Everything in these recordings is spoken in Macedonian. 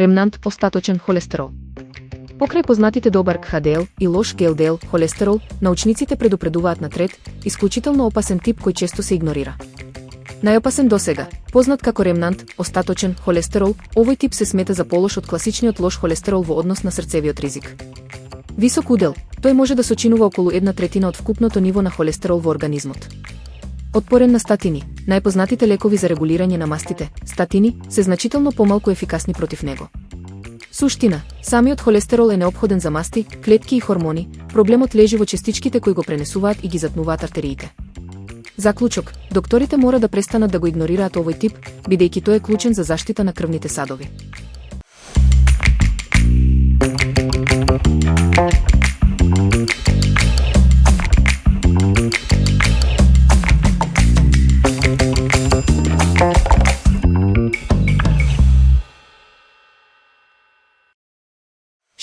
ремнант остаточен холестерол. Покрај познатите добар ХДЛ и лош ЛДЛ холестерол, научниците предупредуваат на трет, исклучително опасен тип кој често се игнорира. Најопасен досега, познат како ремнант остаточен холестерол, овој тип се смета за полош од класичниот лош холестерол во однос на срцевиот ризик. Висок удел, тој може да сочинува околу 1/3 од вкупното ниво на холестерол во организмот. Отпорен на статини, најпознатите лекови за регулирање на мастите, статини, се значително помалку ефикасни против него. Суштина, самиот холестерол е неопходен за масти, клетки и хормони, проблемот лежи во частичките кои го пренесуваат и ги затнуваат артериите. Заклучок, докторите мора да престанат да го игнорираат овој тип, бидејќи тој е клучен за заштита на крвните садови.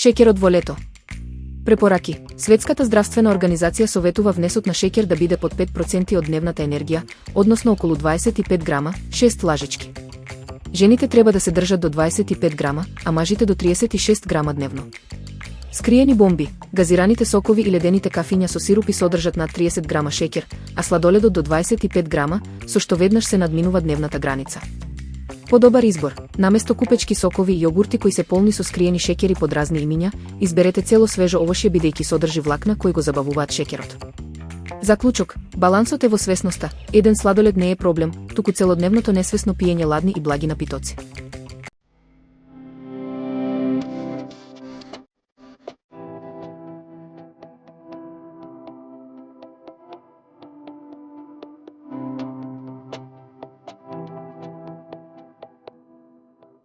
Шеќерот во лето. Препораки. Светската здравствена организација советува внесот на шеќер да биде под 5% од дневната енергија, односно околу 25 грама, 6 лажички. Жените треба да се држат до 25 грама, а мажите до 36 грама дневно. Скриени бомби, газираните сокови и ледените кафиња со сирупи содржат над 30 грама шеќер, а сладоледот до 25 грама, со што веднаш се надминува дневната граница. Подобар избор, наместо купечки сокови и јогурти кои се полни со скриени шеќери под разни имиња, изберете цело свежо овошје бидејќи содржи влакна кои го забавуваат шеќерот. Заклучок, балансот е во свесноста, еден сладолед не е проблем, туку целодневното несвесно пиење ладни и благи напитоци.